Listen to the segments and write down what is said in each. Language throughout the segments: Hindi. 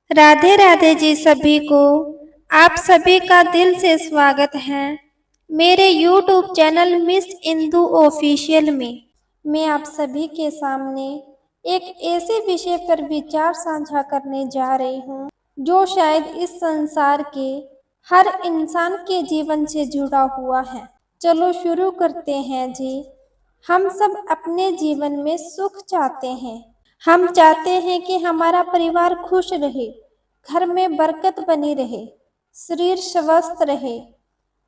राधे राधे जी सभी को। आप सभी का दिल से स्वागत है मेरे YouTube channel miss Indu official में। मैं आप सभी के सामने एक ऐसे विषय पर विचार साझा करने जा रही हूँ जो शायद इस संसार के हर इंसान के जीवन से जुड़ा हुआ है। चलो शुरू करते हैं जी। हम सब अपने जीवन में सुख चाहते हैं। हम चाहते हैं कि हमारा परिवार खुश रहे, घर में बरकत बनी रहे, शरीर स्वस्थ रहे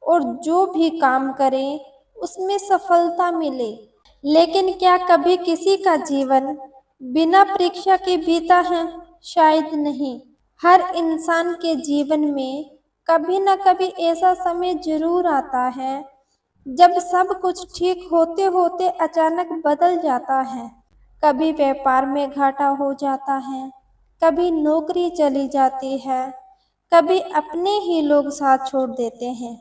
और जो भी काम करें उसमें सफलता मिले। लेकिन क्या कभी किसी का जीवन बिना परीक्षा के बीता है? शायद नहीं। हर इंसान के जीवन में कभी न कभी ऐसा समय जरूर आता है जब सब कुछ ठीक होते होते अचानक बदल जाता है। कभी व्यापार में घाटा हो जाता है, कभी नौकरी चली जाती है, कभी अपने ही लोग साथ छोड़ देते हैं,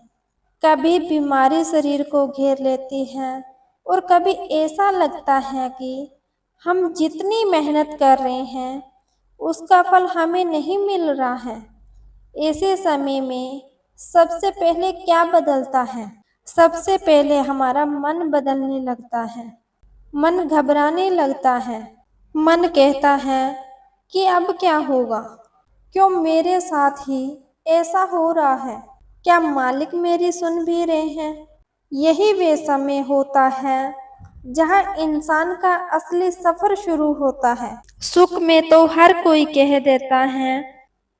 कभी बीमारी शरीर को घेर लेती है और कभी ऐसा लगता है कि हम जितनी मेहनत कर रहे हैं उसका फल हमें नहीं मिल रहा है। ऐसे समय में सबसे पहले क्या बदलता है? सबसे पहले हमारा मन बदलने लगता है। मन घबराने लगता है। मन कहता है कि अब क्या होगा? क्यों मेरे साथ ही ऐसा हो रहा है? क्या मालिक मेरी सुन भी रहे हैं? यही वे समय होता है जहाँ इंसान का असली सफर शुरू होता है। सुख में तो हर कोई कह देता है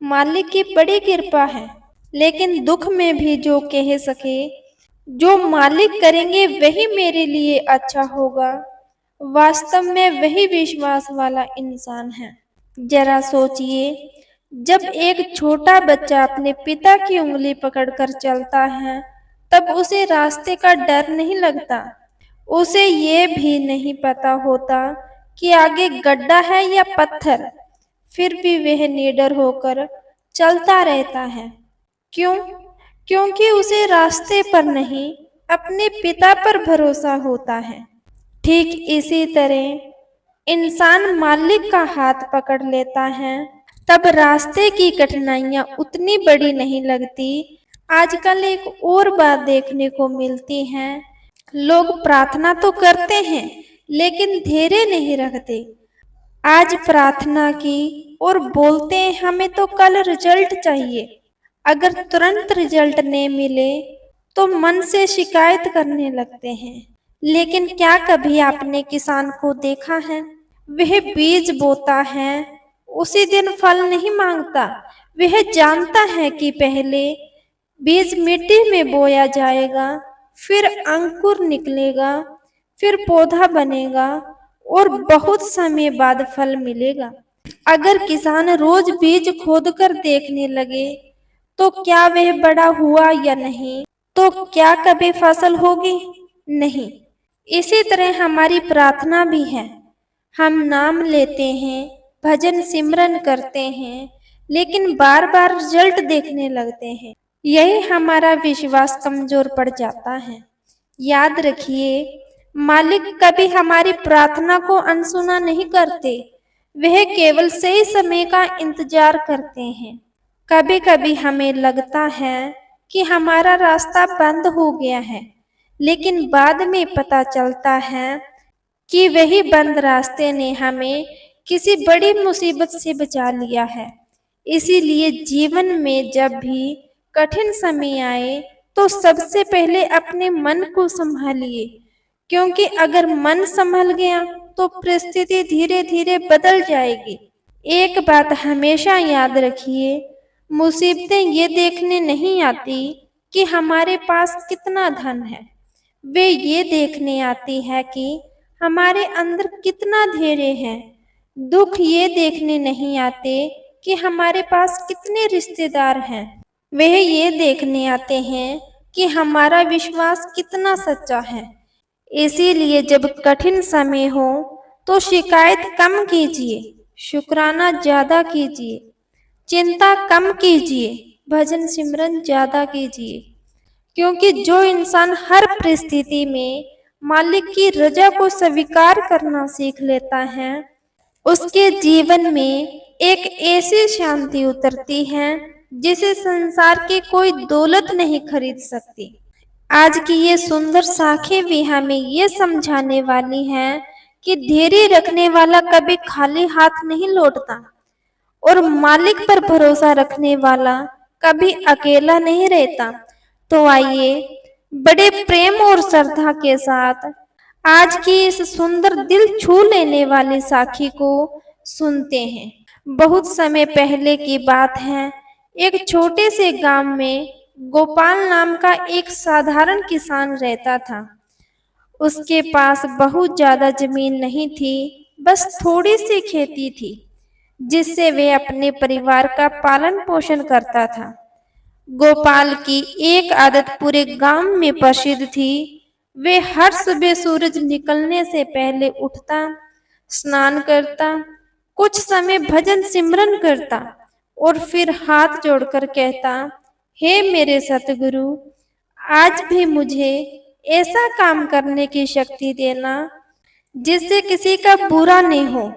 मालिक की बड़ी कृपा है, लेकिन दुख में भी जो कह सके जो मालिक करेंगे वही मेरे लिए अच्छा होगा, वास्तव में वही विश्वास वाला इंसान है। जरा सोचिए, जब एक छोटा बच्चा अपने पिता की उंगली पकड़कर चलता है तब उसे रास्ते का डर नहीं लगता। उसे ये भी नहीं पता होता कि आगे गड्ढा है या पत्थर, फिर भी वह निडर होकर चलता रहता है। क्यों? क्योंकि उसे रास्ते पर नहीं, अपने पिता पर भरोसा होता है। ठीक इसी तरह इंसान मालिक का हाथ पकड़ लेता है तब रास्ते की कठिनाइयां उतनी बड़ी नहीं लगती। आजकल एक और बात देखने को मिलती है, लोग प्रार्थना तो करते हैं लेकिन धैर्य नहीं रखते। आज प्रार्थना की और बोलते हैं हमें तो कल रिजल्ट चाहिए। अगर तुरंत रिजल्ट नहीं मिले तो मन से शिकायत करने लगते हैं। लेकिन क्या कभी आपने किसान को देखा है? वह बीज बोता है, उसी दिन फल नहीं मांगता। वह जानता है कि पहले बीज मिट्टी में बोया जाएगा, फिर अंकुर निकलेगा, फिर पौधा बनेगा और बहुत समय बाद फल मिलेगा। अगर किसान रोज बीज खोदकर देखने लगे तो क्या वह बड़ा हुआ या नहीं, तो क्या कभी फसल होगी? नहीं। इसी तरह हमारी प्रार्थना भी है। हम नाम लेते हैं, भजन सिमरन करते हैं, लेकिन बार बार रिजल्ट देखने लगते हैं। यही हमारा विश्वास कमजोर पड़ जाता है। याद रखिए, मालिक कभी हमारी प्रार्थना को अनसुना नहीं करते। वह केवल सही समय का इंतजार करते हैं। कभी कभी हमें लगता है कि हमारा रास्ता बंद हो गया है, लेकिन बाद में पता चलता है कि वही बंद रास्ते ने हमें किसी बड़ी मुसीबत से बचा लिया है। इसीलिए जीवन में जब भी कठिन समय आए तो सबसे पहले अपने मन को संभालिए, क्योंकि अगर मन संभल गया तो परिस्थिति धीरे धीरे बदल जाएगी। एक बात हमेशा याद रखिए, मुसीबतें ये देखने नहीं आती कि हमारे पास कितना धन है, वे ये देखने आती है कि हमारे अंदर कितना धैर्य है। दुख ये देखने नहीं आते कि हमारे पास कितने रिश्तेदार हैं, वह ये देखने आते हैं कि हमारा विश्वास कितना सच्चा है। इसीलिए जब कठिन समय हो तो शिकायत कम कीजिए, शुक्राना ज्यादा कीजिए, चिंता कम कीजिए, भजन सिमरन ज्यादा कीजिए। क्योंकि जो इंसान हर परिस्थिति में मालिक की रजा को स्वीकार करना सीख लेता है, उसके जीवन में एक ऐसी शांति उतरती है जिसे संसार की कोई दौलत नहीं खरीद सकती। आज की ये सुंदर साखें भी हमें ये समझाने वाली हैं कि धैर्य रखने वाला कभी खाली हाथ नहीं लौटता और मालिक पर भरोसा रखने वाला कभी अकेला नहीं रहता। तो आइए बड़े प्रेम और श्रद्धा के साथ आज की इस सुंदर दिल छू लेने वाली साखी को सुनते हैं। बहुत समय पहले की बात है। एक छोटे से गांव में गोपाल नाम का एक साधारण किसान रहता था। उसके पास बहुत ज्यादा जमीन नहीं थी, बस थोड़ी सी खेती थी जिससे वे अपने परिवार का पालन पोषण करता था। गोपाल की एक आदत पूरे गांव में प्रसिद्ध थी। वे हर सुबह सूरज निकलने से पहले उठता, स्नान करता, कुछ समय भजन सिमरन करता और फिर हाथ जोड़कर कहता, हे मेरे सतगुरु, आज भी मुझे ऐसा काम करने की शक्ति देना जिससे किसी का बुरा नहीं हो।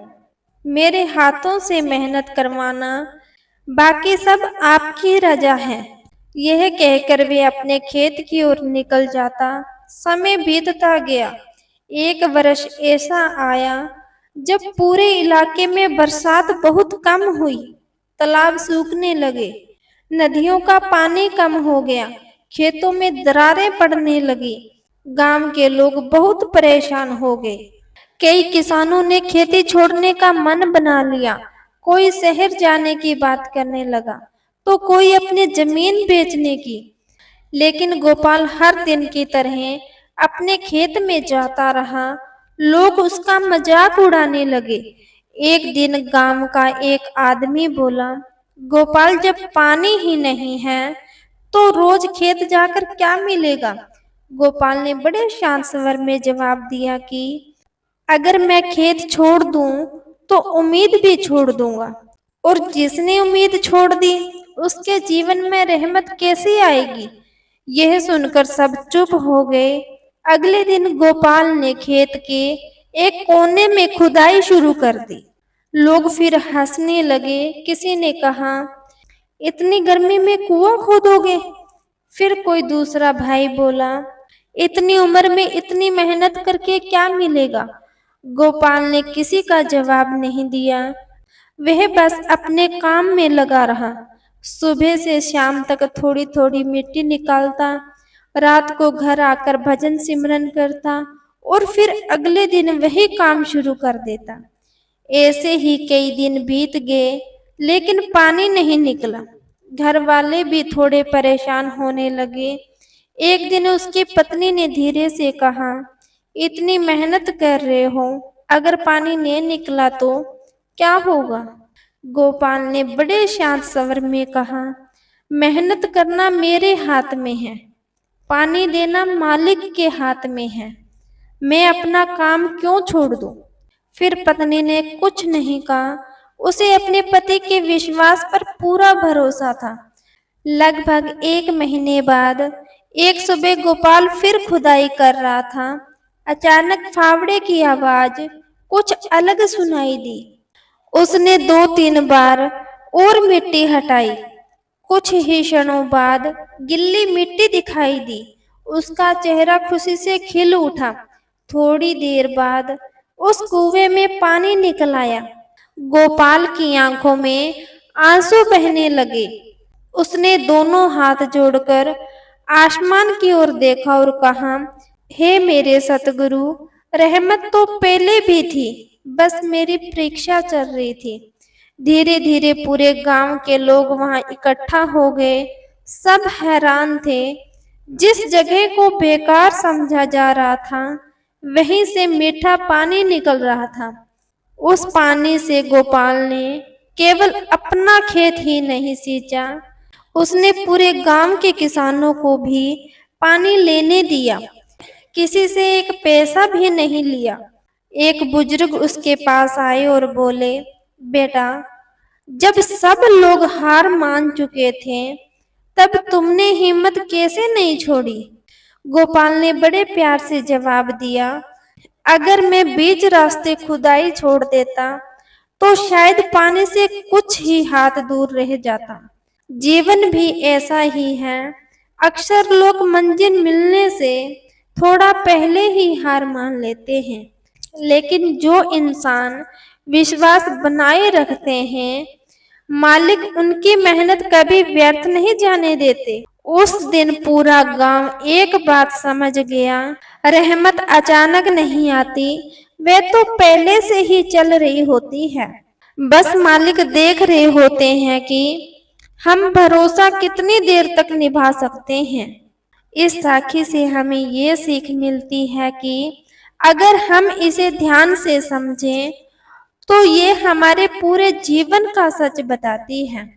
मेरे हाथों से मेहनत करवाना, बाकी सब आपकी रजा है। यह कहकर वे अपने खेत की ओर निकल जाता। समय बीतता गया। एक वर्ष ऐसा आया जब पूरे इलाके में बरसात बहुत कम हुई। तालाब सूखने लगे, नदियों का पानी कम हो गया, खेतों में दरारें पड़ने लगी। गांव के लोग बहुत परेशान हो गए। कई किसानों ने खेती छोड़ने का मन बना लिया। कोई शहर जाने की बात करने लगा तो कोई अपनी जमीन बेचने की। लेकिन गोपाल हर दिन की तरह अपने खेत में जाता रहा। लोग उसका मजाक उड़ाने लगे। एक दिन गांव का एक आदमी बोला, गोपाल, जब पानी ही नहीं है तो रोज खेत जाकर क्या मिलेगा? गोपाल ने बड़े शांत स्वर में जवाब दिया कि अगर मैं खेत छोड़ दूं तो उम्मीद भी छोड़ दूंगा, और जिसने उम्मीद छोड़ दी उसके जीवन में रहमत कैसे आएगी? यह सुनकर सब चुप हो गए। अगले दिन गोपाल ने खेत के एक कोने में खुदाई शुरू कर दी। लोग फिर हंसने लगे। किसी ने कहा, इतनी गर्मी में कुआं खोदोगे? फिर कोई दूसरा भाई बोला, इतनी उम्र में इतनी मेहनत करके क्या मिलेगा? गोपाल ने किसी का जवाब नहीं दिया। वह बस अपने काम में लगा रहा। सुबह से शाम तक थोड़ी थोड़ी मिट्टी निकालता, रात को घर आकर भजन सिमरन करता और फिर अगले दिन वही काम शुरू कर देता। ऐसे ही कई दिन बीत गए, लेकिन पानी नहीं निकला। घर वाले भी थोड़े परेशान होने लगे। एक दिन उसकी पत्नी ने धीरे से कहा, इतनी मेहनत कर रहे हो, अगर पानी नहीं निकला तो क्या होगा? गोपाल ने बड़े शांत स्वर में कहा, मेहनत करना मेरे हाथ में है, पानी देना मालिक के हाथ में है। मैं अपना काम क्यों छोड़ दूं? फिर पत्नी ने कुछ नहीं कहा। उसे अपने पति के विश्वास पर पूरा भरोसा था। लगभग एक महीने बाद एक सुबह गोपाल फिर खुदाई कर रहा था। अचानक फावड़े की आवाज कुछ अलग सुनाई दी। उसने 2-3 बार और मिट्टी हटाई। कुछ ही क्षणों बाद गिल्ली मिट्टी दिखाई दी। उसका चेहरा खुशी से खिल उठा। थोड़ी देर बाद उस कुएं में पानी निकल आया। गोपाल की आंखों में आंसू बहने लगे। उसने दोनों हाथ जोड़कर आसमान की ओर देखा और कहा, हे मेरे सतगुरु, रहमत तो पहले भी थी, बस मेरी परीक्षा चल रही थी। धीरे धीरे पूरे गांव के लोग वहां इकट्ठा हो गए। सब हैरान थे। जिस जगह को बेकार समझा जा रहा था, वहीं से मीठा पानी निकल रहा था। उस पानी से गोपाल ने केवल अपना खेत ही नहीं सींचा, उसने पूरे गांव के किसानों को भी पानी लेने दिया। किसी से एक पैसा भी नहीं लिया। एक बुजुर्ग उसके पास आए और बोले, बेटा, जब सब लोग हार मान चुके थे, तब तुमने हिम्मत कैसे नहीं छोड़ी? गोपाल ने बड़े प्यार से जवाब दिया, अगर मैं बीच रास्ते खुदाई छोड़ देता तो शायद पाने से कुछ ही हाथ दूर रह जाता। जीवन भी ऐसा ही है। अक्सर लोग मंजिल मिलने से थोड़ा पहले ही हार मान लेते हैं, लेकिन जो इंसान विश्वास बनाए रखते हैं, मालिक उनकी मेहनत कभी व्यर्थ नहीं जाने देते। उस दिन पूरा गांव एक बात समझ गया, रहमत अचानक नहीं आती, वे तो पहले से ही चल रही होती है। बस मालिक देख रहे होते हैं कि हम भरोसा कितनी देर तक निभा सकते हैं। इस साखी से हमें ये सीख मिलती है कि अगर हम इसे ध्यान से समझें तो ये हमारे पूरे जीवन का सच बताती है।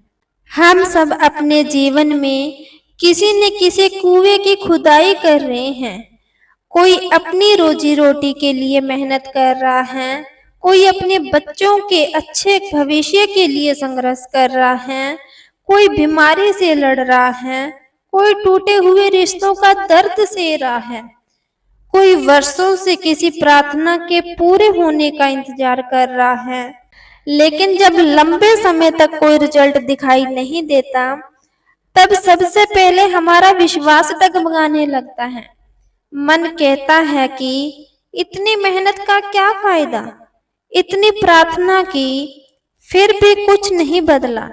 हम सब अपने जीवन में किसी न किसी कुएं की खुदाई कर रहे हैं। कोई अपनी रोजी रोटी के लिए मेहनत कर रहा है, कोई अपने बच्चों के अच्छे भविष्य के लिए संघर्ष कर रहा है, कोई बीमारी से लड़ रहा है, कोई टूटे हुए रिश्तों का दर्द सह रहा है, कोई वर्षों से किसी प्रार्थना के पूरे होने का इंतजार कर रहा है। लेकिन जब लंबे समय तक कोई रिजल्ट दिखाई नहीं देता, तब सबसे पहले हमारा विश्वास डगमगाने लगता है। मन कहता है कि इतनी मेहनत का क्या फायदा, इतनी प्रार्थना की, फिर भी कुछ नहीं बदला।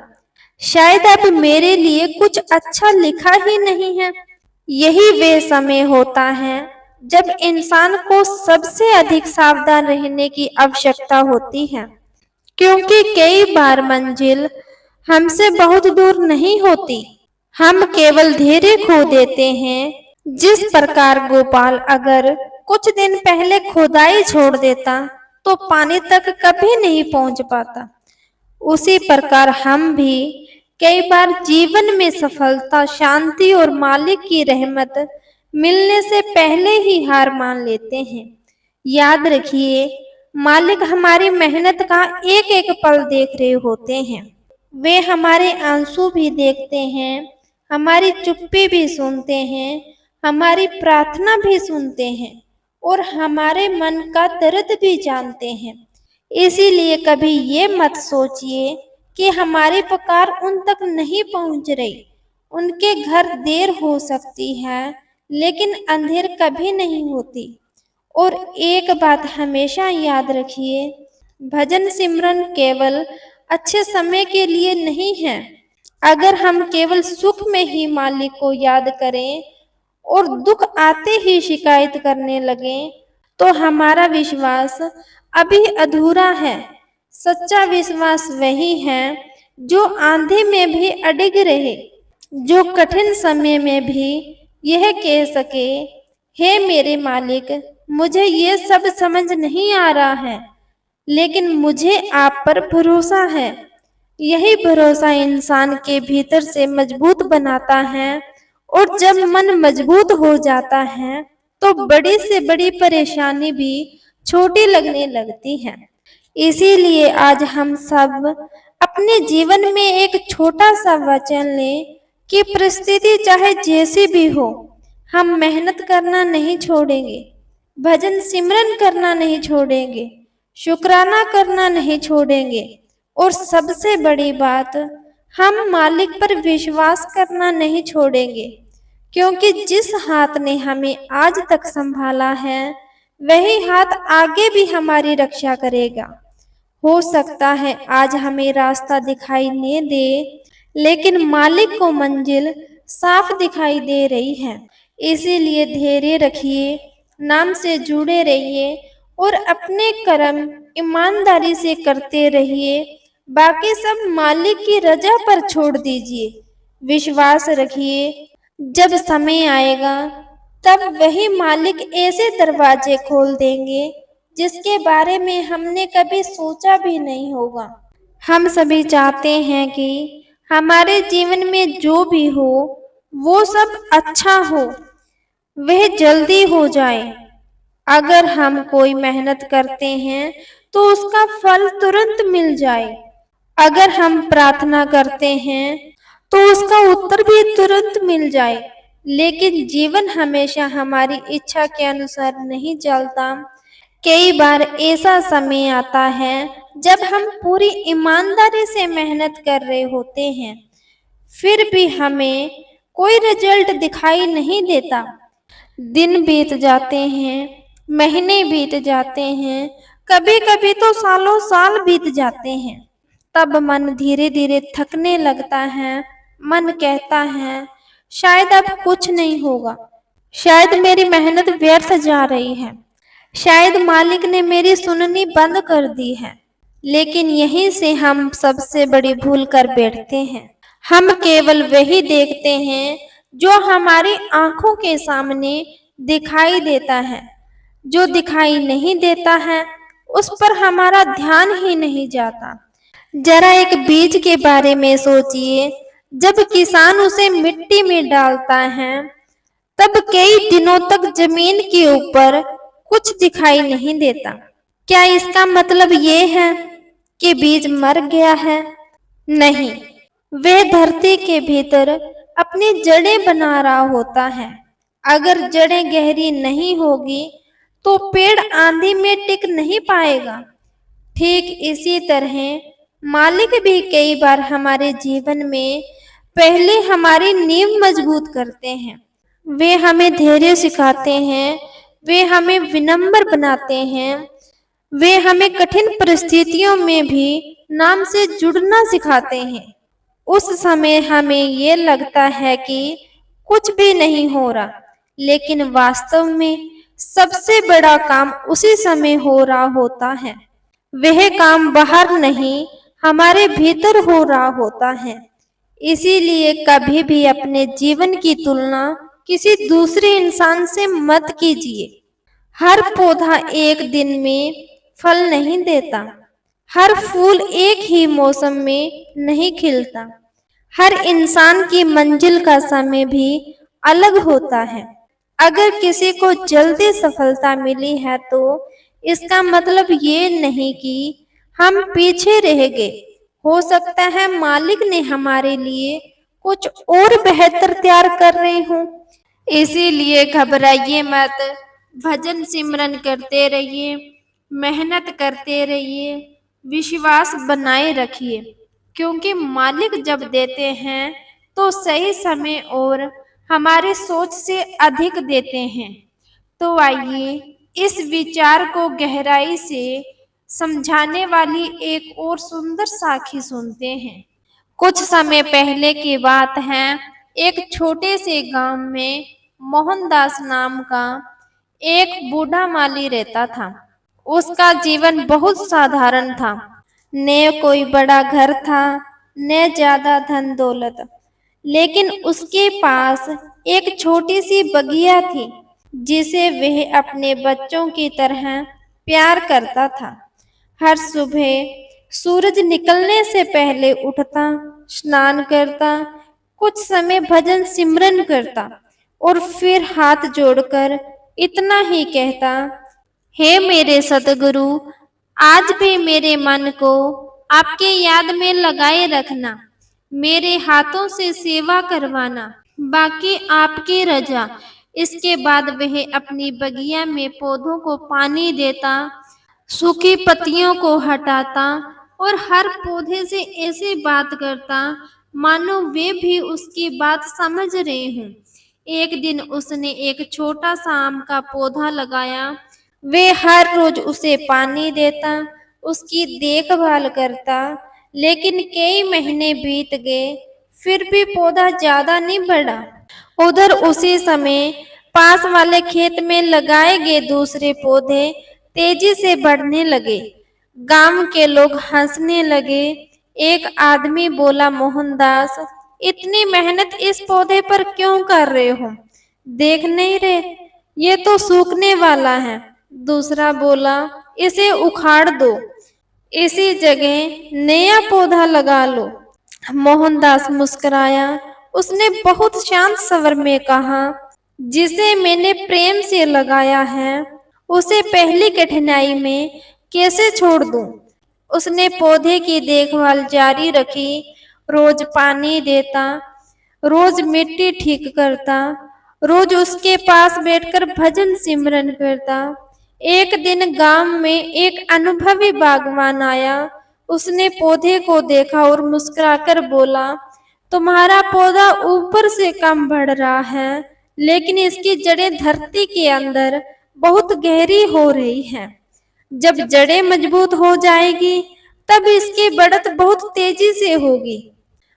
शायद अब मेरे लिए कुछ अच्छा लिखा ही नहीं है। यही वे समय होता है जब इंसान को सबसे अधिक सावधान रहने की आवश्यकता होती है, क्योंकि कई बार मंजिल हमसे बहुत दूर नहीं होती, हम केवल धैर्य खो देते हैं। जिस प्रकार गोपाल अगर कुछ दिन पहले खुदाई छोड़ देता तो पानी तक कभी नहीं पहुंच पाता, उसी प्रकार हम भी कई बार जीवन में सफलता, शांति और मालिक की रहमत मिलने से पहले ही हार मान लेते हैं। याद रखिए, मालिक हमारी मेहनत का एक एक पल देख रहे होते हैं। वे हमारे आंसू भी देखते हैं, हमारी चुप्पी भी सुनते हैं, हमारी प्रार्थना भी सुनते हैं और हमारे मन का दर्द भी जानते हैं। इसीलिए कभी ये मत सोचिए कि हमारी पुकार उन तक नहीं पहुंच रही। उनके घर देर हो सकती है, लेकिन अंधेर कभी नहीं होती। और एक बात हमेशा याद रखिए, भजन सिमरन केवल अच्छे समय के लिए नहीं है। अगर हम केवल सुख में ही मालिक को याद करें और दुख आते ही शिकायत करने लगें, तो हमारा विश्वास अभी अधूरा है। सच्चा विश्वास वही है जो आंधी में भी अडिग रहे, जो कठिन समय में भी यह कह सके, हे मेरे मालिक, मुझे ये सब समझ नहीं आ रहा है, लेकिन मुझे आप पर भरोसा है। यही भरोसा इंसान के भीतर से मजबूत बनाता है, और जब मन मजबूत हो जाता है तो बड़ी से बड़ी परेशानी भी छोटी लगने लगती है। इसीलिए आज हम सब अपने जीवन में एक छोटा सा वचन लें कि परिस्थिति चाहे जैसी भी हो, हम मेहनत करना नहीं छोड़ेंगे, भजन सिमरन करना नहीं छोड़ेंगे, शुक्राना करना नहीं छोड़ेंगे, और सबसे बड़ी बात, हम मालिक पर विश्वास करना नहीं छोड़ेंगे, क्योंकि जिस हाथ ने हमें आज तक संभाला है, वही हाथ आगे भी हमारी रक्षा करेगा। हो सकता है आज हमें रास्ता दिखाई नहीं दे, लेकिन मालिक को मंजिल साफ दिखाई दे रही है। इसीलिए धैर्य रखिए, नाम से जुड़े रहिए और अपने कर्म ईमानदारी से करते रहिए। बाकी सब मालिक की रजा पर छोड़ दीजिए। विश्वास रखिए, जब समय आएगा तब वही मालिक ऐसे दरवाजे खोल देंगे जिसके बारे में हमने कभी सोचा भी नहीं होगा। हम सभी चाहते हैं कि हमारे जीवन में जो भी हो वो सब अच्छा हो, वह जल्दी हो जाए। अगर हम कोई मेहनत करते हैं तो उसका फल तुरंत मिल जाए। अगर हम प्रार्थना करते हैं तो उसका उत्तर भी तुरंत मिल जाए। लेकिन जीवन हमेशा हमारी इच्छा के अनुसार नहीं चलता। कई बार ऐसा समय आता है जब हम पूरी ईमानदारी से मेहनत कर रहे होते हैं, फिर भी हमें कोई रिजल्ट दिखाई नहीं देता। दिन बीत जाते हैं, महीने बीत जाते हैं, कभी कभी तो सालों साल बीत जाते हैं। तब मन धीरे धीरे थकने लगता है। मन कहता है, शायद अब कुछ नहीं होगा, शायद मेरी मेहनत व्यर्थ जा रही है, शायद मालिक ने मेरी सुननी बंद कर दी है। लेकिन यहीं से हम सबसे बड़ी भूल कर बैठते हैं। हम केवल वही देखते हैं जो हमारी आंखों के सामने दिखाई देता है। जो दिखाई नहीं देता है, उस पर हमारा ध्यान ही नहीं जाता। जरा एक बीज के बारे में सोचिए। जब किसान उसे मिट्टी में डालता है, तब कई दिनों तक जमीन के ऊपर कुछ दिखाई नहीं देता। क्या इसका मतलब ये है कि बीज मर गया है? नहीं, वह धरती के भीतर अपनी जड़ें बना रहा होता है। अगर जड़ें गहरी नहीं होगी, तो पेड़ आंधी में टिक नहीं पाएगा। ठीक इसी तरह मालिक भी कई बार हमारे जीवन में पहले हमारी नींव मजबूत करते हैं। वे हमें धैर्य सिखाते हैं, वे हमें विनम्र बनाते हैं, वे हमें कठिन परिस्थितियों में भी नाम से जुड़ना सिखाते हैं। उस समय हमें ये लगता है कि कुछ भी नहीं हो रहा, लेकिन वास्तव में सबसे बड़ा काम उसी समय हो रहा होता है। वह काम बाहर नहीं, हमारे भीतर हो रहा होता है। इसीलिए कभी भी अपने जीवन की तुलना किसी दूसरे इंसान से मत कीजिए। हर पौधा एक दिन में फल नहीं देता, हर फूल एक ही मौसम में नहीं खिलता, हर इंसान की मंजिल का समय भी अलग होता है। अगर किसी को जल्दी सफलता मिली है, तो इसका मतलब ये नहीं कि हम पीछे रह गए। हो सकता है मालिक ने हमारे लिए कुछ और बेहतर तैयार कर रहे हों। इसीलिए घबराइए मत, भजन सिमरन करते रहिए, मेहनत करते रहिए, विश्वास बनाए रखिए। क्योंकि मालिक जब देते हैं तो सही समय और हमारे सोच से अधिक देते हैं। तो आइए इस विचार को गहराई से समझाने वाली एक और सुंदर साखी सुनते हैं। कुछ समय पहले की बात है। एक छोटे से गांव में मोहनदास नाम का एक बूढ़ा माली रहता था। उसका जीवन बहुत साधारण था। न कोई बड़ा घर था, न ज्यादा धन दौलत, लेकिन उसके पास एक छोटी सी बगिया थी, जिसे वह अपने बच्चों की तरह प्यार करता था। हर सुबह सूरज निकलने से पहले उठता, स्नान करता, कुछ समय भजन सिमरन करता और फिर हाथ जोड़कर इतना ही कहता, हे मेरे सतगुरु, आज भी मेरे मन को आपके याद में लगाए रखना, मेरे हाथों से सेवा करवाना, बाकी आपकी रजा। इसके बाद वह अपनी बगिया में पौधों को पानी देता, सूखी पत्तियों को हटाता और हर पौधे से ऐसे बात करता मानो वे भी उसकी बात समझ रहे हों। एक दिन उसने एक छोटा सा आम का पौधा लगाया। वे हर रोज उसे पानी देता, उसकी देखभाल करता, लेकिन कई महीने बीत गए, फिर भी पौधा ज्यादा नहीं बढ़ा। उधर उसी समय पास वाले खेत में लगाए गए दूसरे पौधे तेजी से बढ़ने लगे। गांव के लोग हंसने लगे। एक आदमी बोला, मोहनदास, इतनी मेहनत इस पौधे पर क्यों कर रहे हो? देख नहीं रहे, ये तो सूखने वाला है। दूसरा बोला, इसे उखाड़ दो, इसी जगह नया पौधा लगा लो। मोहनदास मुस्कुराया। उसने बहुत शांत स्वर में कहा, जिसे मैंने प्रेम से लगाया है, उसे पहली कठिनाई में कैसे छोड़ दूं? उसने पौधे की देखभाल जारी रखी, रोज पानी देता, रोज मिट्टी ठीक करता, रोज उसके पास बैठकर भजन सिमरन करता। एक दिन गांव में एक अनुभवी बागवान आया। उसने पौधे को देखा और मुस्कुराकर बोला, तुम्हारा पौधा ऊपर से कम बढ़ रहा है, लेकिन इसकी जड़ें धरती के अंदर बहुत गहरी हो रही हैं। जब जड़ें मजबूत हो जाएगी, तब इसकी बढ़त बहुत तेजी से होगी।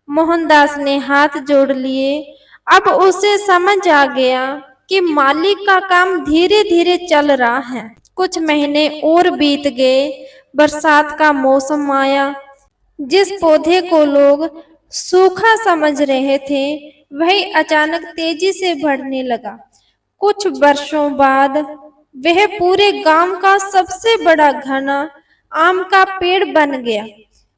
मोहनदास ने हाथ जोड़ लिए। अब उसे समझ आ गया कि मालिक का काम धीरे धीरे चल रहा है। कुछ महीने और बीत गए। बरसात का मौसम आया। जिस पौधे को लोग सूखा समझ रहे थे, वही अचानक तेजी से बढ़ने लगा। कुछ वर्षों बाद वह पूरे गांव का सबसे बड़ा घना आम का पेड़ बन गया।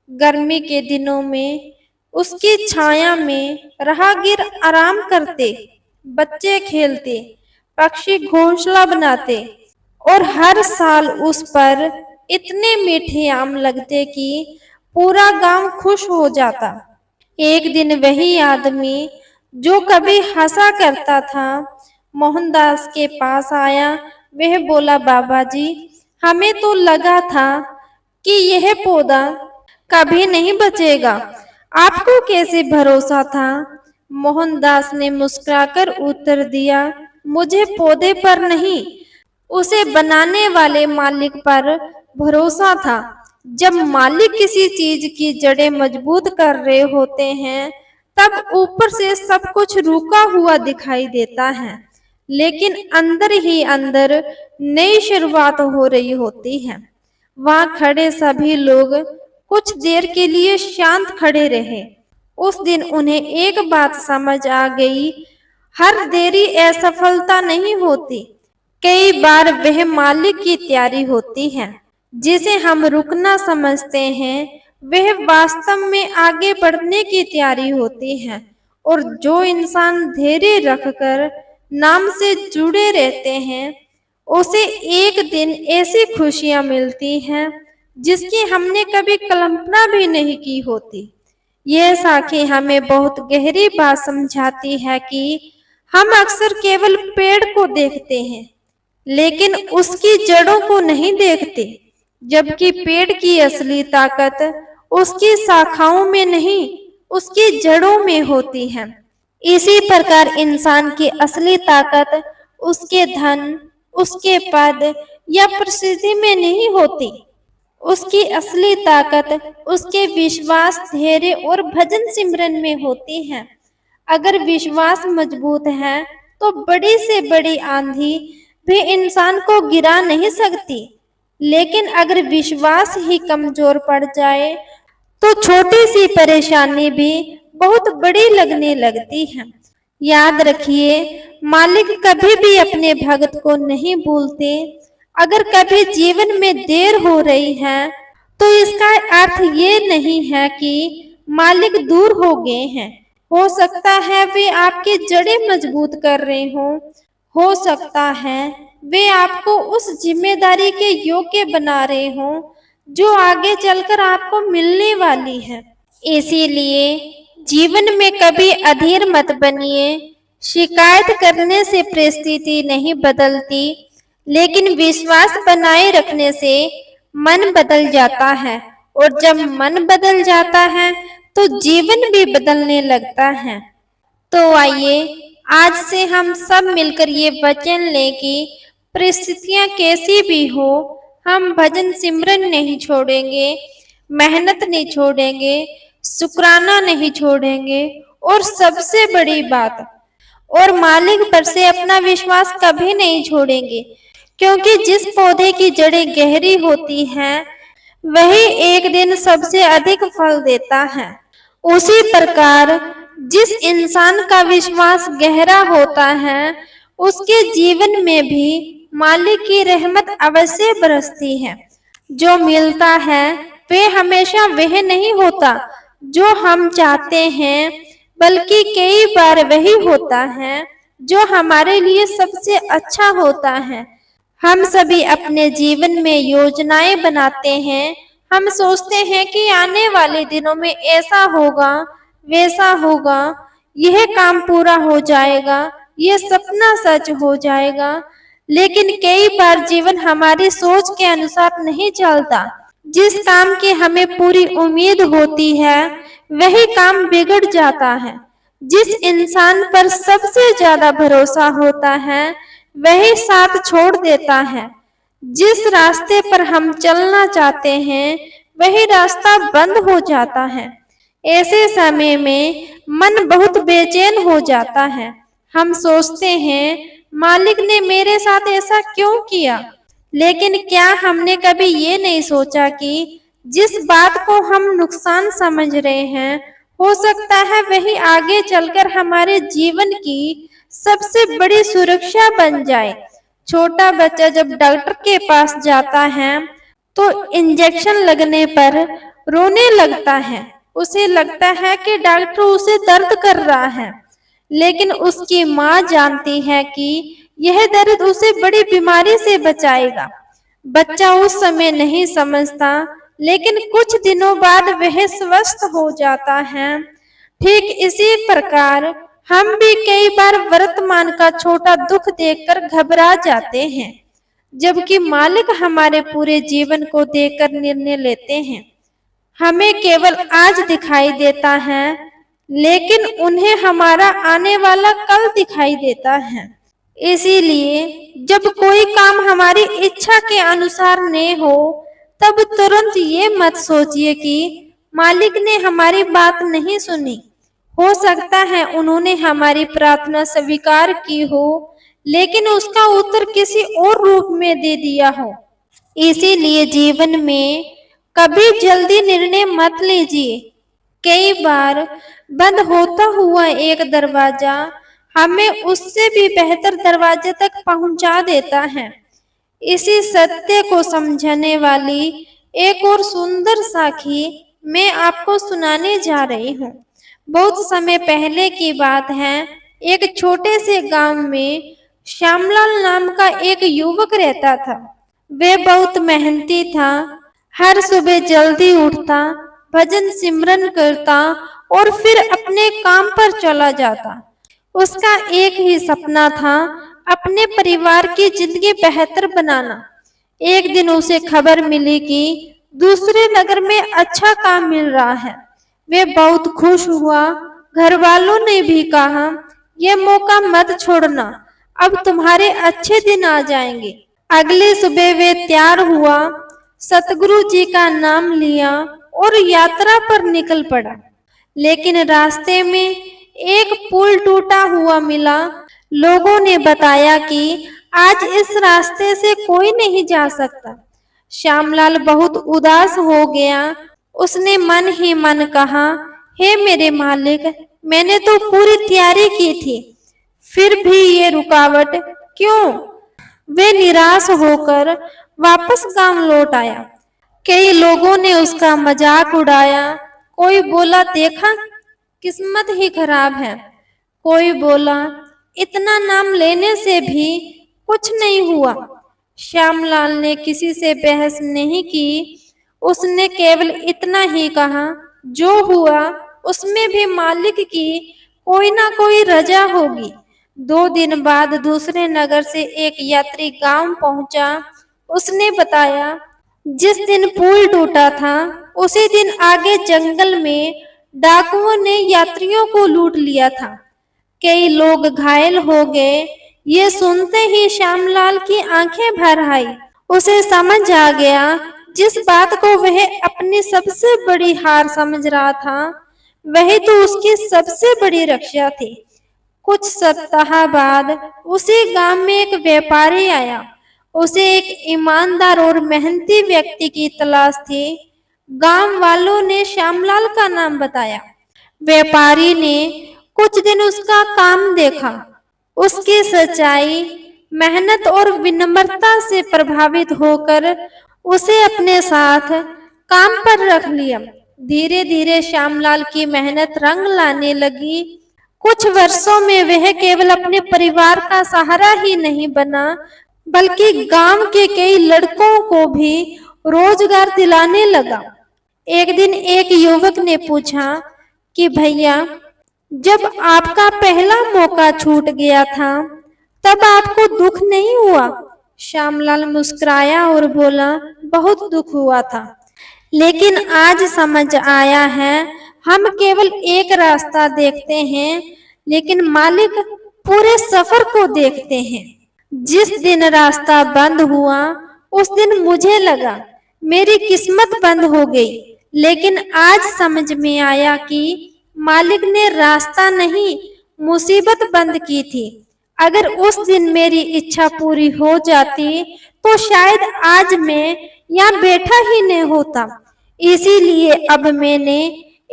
गर्मी के दिनों में उसकी छाया में राहगीर आराम करते, बच्चे खेलते, पक्षी घोंसला बनाते और हर साल उस पर इतने मीठे आम लगते कि पूरा गांव खुश हो जाता। एक दिन वही आदमी जो कभी हंसा करता था, मोहनदास के पास आया। वह बोला, बाबा जी, हमें तो लगा था कि यह पौधा कभी नहीं बचेगा। आपको कैसे भरोसा था? मोहनदास ने मुस्कुराकर उत्तर दिया, मुझे पौधे पर नहीं, उसे बनाने वाले मालिक पर भरोसा था। जब मालिक किसी चीज की जड़ें मजबूत कर रहे होते हैं, तब ऊपर से सब कुछ रुका हुआ दिखाई देता है, लेकिन अंदर ही अंदर नई शुरुआत हो रही होती है। वहां खड़े सभी लोग कुछ देर के लिए शांत खड़े रहे। उस दिन उन्हें एक बात समझ आ गई, हर देरी असफलता नहीं होती, कई बार वह मालिक की तैयारी होती है। जिसे हम रुकना समझते हैं, वह वास्तव में आगे बढ़ने की तैयारी होती है। और जो इंसान धैर्य रखकर नाम से जुड़े रहते हैं, उसे एक दिन ऐसी खुशियां मिलती हैं जिसकी हमने कभी कल्पना भी नहीं की होती। यह साखी हमें बहुत गहरी बात समझाती है कि हम अक्सर केवल पेड़ को देखते हैं, लेकिन उसकी जड़ों को नहीं देखते, जबकि पेड़ की असली ताकत उसकी शाखाओं में नहीं, उसकी जड़ों में होती है। इसी प्रकार इंसान की असली ताकत उसके धन, उसके पद या प्रसिद्धि में नहीं होती। उसकी असली ताकत उसके विश्वास, धैर्य और भजन सिमरन में होती है। अगर विश्वास मजबूत है, तो बड़ी से बड़ी आंधी भी इंसान को गिरा नहीं सकती। लेकिन अगर विश्वास ही कमजोर पड़ जाए, तो छोटी सी परेशानी भी बहुत बड़ी लगने लगती है। याद रखिए, मालिक कभी भी अपने भक्त को नहीं भूलते। अगर कभी जीवन में देर हो रही है, तो इसका अर्थ ये नहीं है कि मालिक दूर हो गए हैं। हो सकता है वे आपकी जड़ें मजबूत कर रहे हों। हो सकता है वे आपको उस जिम्मेदारी के योग्य बना रहे हों जो आगे चलकर आपको मिलने वाली है। इसीलिए जीवन में कभी अधीर मत बनिए। शिकायत करने से परिस्थिति नहीं बदलती, लेकिन विश्वास बनाए रखने से मन बदल जाता है। और जब मन बदल जाता है, तो जीवन भी बदलने लगता है। तो आइए आज से हम सब मिलकर ये वचन लें कि परिस्थितियां कैसी भी हो, हम भजन सिमरन नहीं छोड़ेंगे, मेहनत नहीं छोड़ेंगे, शुक्राना नहीं छोड़ेंगे, और सबसे बड़ी बात, और मालिक पर से अपना विश्वास कभी नहीं छोड़ेंगे। क्योंकि जिस पौधे की जड़ें गहरी होती हैं, वही एक दिन सबसे अधिक फल देता है। उसी प्रकार जिस इंसान का विश्वास गहरा होता है, उसके जीवन में भी मालिक की रहमत अवश्य बरसती है। जो मिलता है वह हमेशा वह नहीं होता जो हम चाहते हैं, बल्कि कई बार वही होता है जो हमारे लिए सबसे अच्छा होता है। हम सभी अपने जीवन में योजनाएं बनाते हैं। हम सोचते हैं कि आने वाले दिनों में ऐसा होगा, वैसा होगा, यह काम पूरा हो जाएगा, यह सपना सच हो जाएगा। लेकिन कई बार जीवन हमारी सोच के अनुसार नहीं चलता। जिस काम की हमें पूरी उम्मीद होती है वही काम बिगड़ जाता है। जिस इंसान पर सबसे ज्यादा भरोसा होता है वही साथ छोड़ देता है। जिस रास्ते पर हम चलना चाहते हैं वही रास्ता बंद हो जाता है। ऐसे समय में मन बहुत बेचैन हो जाता है। हम सोचते हैं मालिक ने मेरे साथ ऐसा क्यों किया। लेकिन क्या हमने कभी ये नहीं सोचा कि जिस बात को हम नुकसान समझ रहे हैं हो सकता है वही आगे चलकर हमारे जीवन की सबसे बड़ी सुरक्षा बन जाए। छोटा बच्चा जब डॉक्टर के पास जाता है तो इंजेक्शन लगने पर रोने लगता है। उसे लगता है कि डॉक्टर उसे दर्द कर रहा है, लेकिन उसकी माँ जानती है कि यह दर्द उसे बड़ी बीमारी से बचाएगा। बच्चा उस समय नहीं समझता, लेकिन कुछ दिनों बाद वह स्वस्थ हो जाता है। ठीक इसी प्रकार हम भी कई बार वर्तमान का छोटा दुख देखकर घबरा जाते हैं, जबकि मालिक हमारे पूरे जीवन को देखकर निर्णय लेते हैं। हमें केवल आज दिखाई देता है, लेकिन उन्हें हमारा आने वाला कल दिखाई देता है। इसीलिए जब कोई काम हमारी इच्छा के अनुसार नहीं हो, तब तुरंत ये मत सोचिए कि मालिक ने हमारी बात नहीं सुनी। हो सकता है उन्होंने हमारी प्रार्थना स्वीकार की हो, लेकिन उसका उत्तर किसी और रूप में दे दिया हो। इसीलिए जीवन में कभी जल्दी निर्णय मत लीजिए। कई बार बंद होता हुआ एक दरवाजा हमें उससे भी बेहतर दरवाजे तक पहुंचा देता है। इसी सत्य को समझाने वाली एक और सुंदर साखी मैं आपको सुनाने जा रही हूँ। बहुत समय पहले की बात है। एक छोटे से गांव में श्यामलाल नाम का एक युवक रहता था। वह बहुत मेहनती था। हर सुबह जल्दी उठता, भजन सिमरन करता और फिर अपने काम पर चला जाता। उसका एक ही सपना था, अपने परिवार की जिंदगी बेहतर बनाना। एक दिन उसे खबर मिली कि दूसरे नगर में अच्छा काम मिल रहा है। वे बहुत खुश हुआ। घर वालों ने भी कहा, यह मौका मत छोड़ना, अब तुम्हारे अच्छे दिन आ जाएंगे। अगले सुबह वे तैयार हुआ, सतगुरु जी का नाम लिया और यात्रा पर निकल पड़ा। लेकिन रास्ते में एक पुल टूटा हुआ मिला। लोगों ने बताया कि आज इस रास्ते से कोई नहीं जा सकता। श्यामलाल बहुत उदास हो गया। उसने मन ही मन कहा, हे मेरे मालिक, मैंने तो पूरी तैयारी की थी, फिर भी ये रुकावट क्यों। वे निराश होकर वापस गांव लौट आया। कई लोगों ने उसका मजाक उड़ाया। कोई बोला, देखा किस्मत ही खराब है। कोई बोला, इतना नाम लेने से भी कुछ नहीं हुआ। श्यामलाल ने किसी से बहस नहीं की। उसने केवल इतना ही कहा, जो हुआ उसमें भी मालिक की कोई ना कोई रजा होगी। 2 दिन बाद दूसरे नगर से एक यात्री गांव पहुंचा। उसने बताया, जिस दिन पुल टूटा था उसी दिन आगे जंगल में डाकुओं ने यात्रियों को लूट लिया था। कई लोग घायल हो गए। ये सुनते ही श्यामलाल की आंखें भर आई। उसे समझ आ गया, जिस बात को वह अपनी सबसे बड़ी हार समझ रहा था वही तो उसकी सबसे बड़ी रक्षा थी। कुछ सप्ताह बाद उसी गांव में एक व्यापारी आया। उसे एक ईमानदार और मेहनती व्यक्ति की तलाश थी। गांव वालों ने श्यामलाल का नाम बताया। व्यापारी ने कुछ दिन उसका काम देखा। उसकी सच्चाई, मेहनत और विनम्रता से प्रभावित होकर उसे अपने साथ काम पर रख लिया। धीरे धीरे श्यामलाल की मेहनत रंग लाने लगी। कुछ वर्षों में वह केवल अपने परिवार का सहारा ही नहीं बना, बल्कि गांव के कई लड़कों को भी रोजगार दिलाने लगा। एक दिन एक युवक ने पूछा कि भैया, जब आपका पहला मौका छूट गया था तब आपको दुख नहीं हुआ? श्यामलाल मुस्कुराया और बोला, बहुत दुख हुआ था, लेकिन आज समझ आया है, हम केवल एक रास्ता देखते हैं, लेकिन मालिक पूरे सफर को देखते हैं। जिस दिन रास्ता बंद हुआ, उस दिन मुझे लगा मेरी किस्मत बंद हो गई, लेकिन आज समझ में आया कि मालिक ने रास्ता नहीं, मुसीबत बंद की थी। अगर उस दिन मेरी इच्छा पूरी हो जाती, तो शायद आज मैं यहाँ बैठा ही नहीं होता। इसीलिए अब मैंने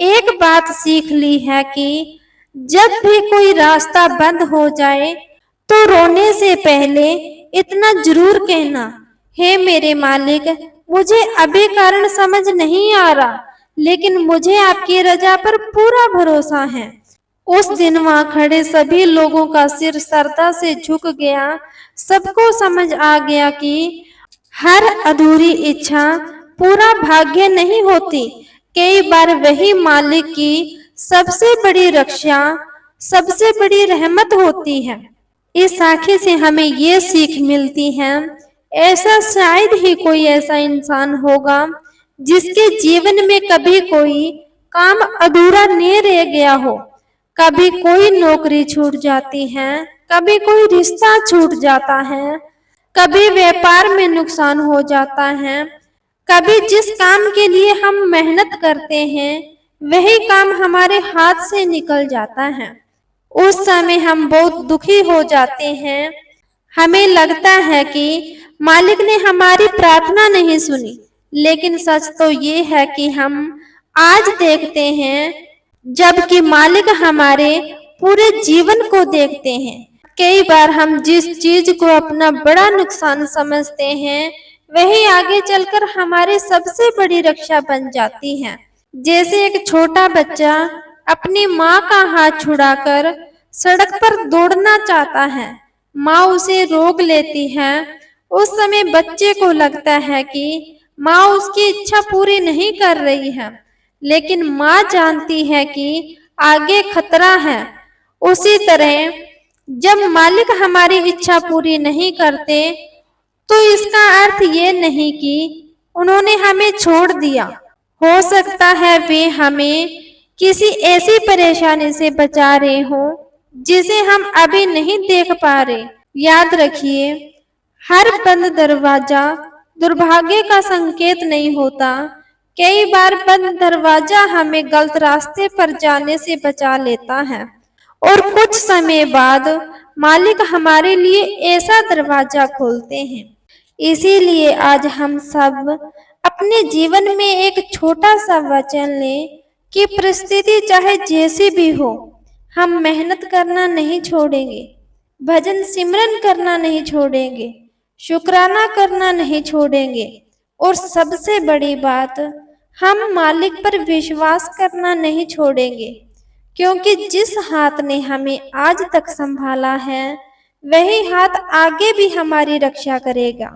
एक बात सीख ली है कि जब भी कोई रास्ता बंद हो जाए, तो रोने से पहले इतना जरूर कहना, हे मेरे मालिक, मुझे अभी कारण समझ नहीं आ रहा, लेकिन मुझे आपकी रजा पर पूरा भरोसा है। उस दिन वहां खड़े सभी लोगों का सिर श्रद्धा से झुक गया। सबको समझ आ गया कि हर अधूरी इच्छा पूरा भाग्य नहीं होती। कई बार वही मालिक की सबसे बड़ी रक्षा, सबसे बड़ी रहमत होती है। इस साखी से हमें ये सीख मिलती है, ऐसा शायद ही कोई ऐसा इंसान होगा जिसके जीवन में कभी कोई काम अधूरा नहीं रह गया हो। कभी कोई नौकरी छूट जाती है, कभी कोई रिश्ता छूट जाता है, कभी व्यापार में नुकसान हो जाता है, कभी जिस काम के लिए हम मेहनत करते हैं, वही काम हमारे हाथ से निकल जाता है। उस समय हम बहुत दुखी हो जाते हैं। हमें लगता है कि मालिक ने हमारी प्रार्थना नहीं सुनी, लेकिन सच तो ये है कि हम आज देखते हैं, जबकि मालिक हमारे पूरे जीवन को देखते हैं। कई बार हम जिस चीज को अपना बड़ा नुकसान समझते हैं, वही आगे चलकर हमारी सबसे बड़ी रक्षा बन जाती है। जैसे एक छोटा बच्चा अपनी माँ का हाथ छुड़ाकर सड़क पर दौड़ना चाहता है, माँ उसे रोक लेती है। उस समय बच्चे को लगता है कि माँ उसकी इच्छा पूरी नहीं कर रही है, लेकिन माँ जानती है कि आगे खतरा है। उसी तरह जब मालिक हमारी इच्छा पूरी नहीं करते, तो इसका अर्थ ये नहीं कि उन्होंने हमें छोड़ दिया। हो सकता है वे हमें किसी ऐसी परेशानी से बचा रहे हों जिसे हम अभी नहीं देख पा रहे। याद रखिए, हर बंद दरवाजा दुर्भाग्य का संकेत नहीं होता। कई बार बंद दरवाजा हमें गलत रास्ते पर जाने से बचा लेता है, और कुछ समय बाद मालिक हमारे लिए ऐसा दरवाजा खोलते हैं। इसीलिए आज हम सब अपने जीवन में एक छोटा सा वचन लें कि परिस्थिति चाहे जैसी भी हो, हम मेहनत करना नहीं छोड़ेंगे, भजन सिमरन करना नहीं छोड़ेंगे, शुक्राना करना नहीं छोड़ेंगे, और सबसे बड़ी बात, हम मालिक पर विश्वास करना नहीं छोड़ेंगे, क्योंकि जिस हाथ ने हमें आज तक संभाला है, वही हाथ आगे भी हमारी रक्षा करेगा।